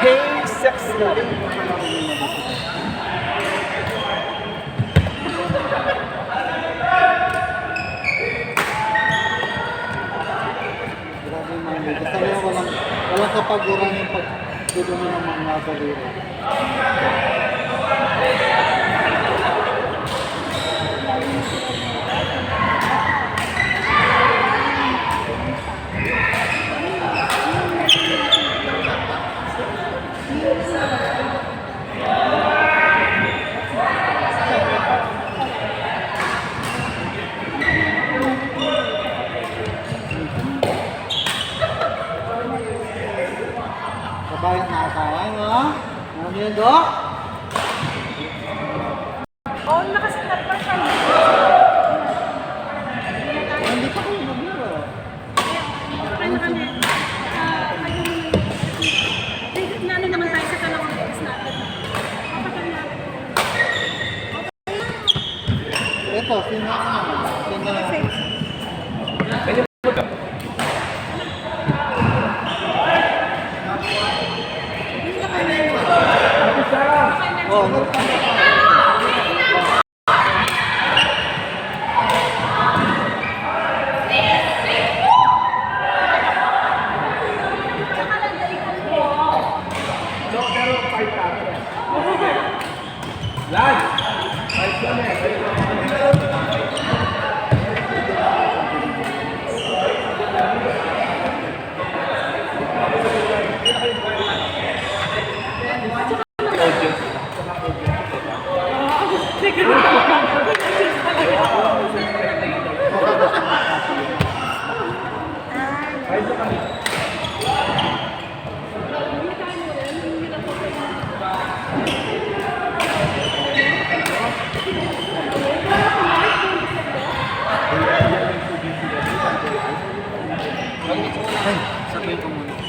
Hey, sexy! Grabe yung mali. Basta walang kapaguran yung pagdudumi ng mga baliro. Kabayang nakakayang, no? Ano yun, Dok? Oo, nakasakat pa siya. Hindi pa kayo magbiro. Ano kami? Ano naman tayo sa talawang legs natin? Ito, sino naman? Sino naman? Oh,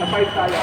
Sabay tayo.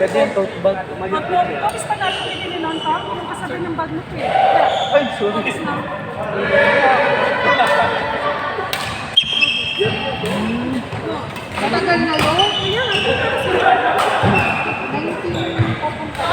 Pwede yung tote bag. Tapos pa natin pinili nun, Tom? Yung kasabay ng bag mo to eh. Ay, sorry. Tapos na. Matagal na yun? Ayan, ang ganda kasi. 19 papunta.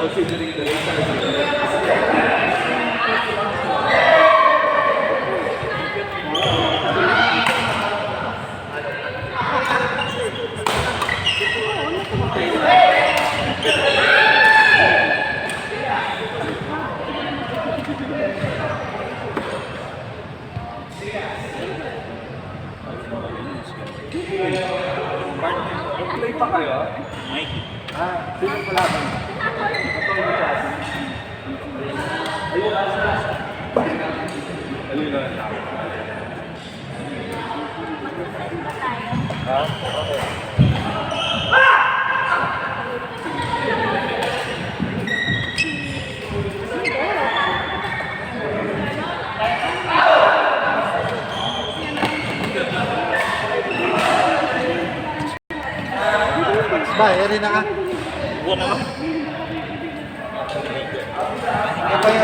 Considering the rate play pa kayo? Mike. Sino pala ba? Ayun na. Okay. Ba, eri na ka. Buwan naman. Kaya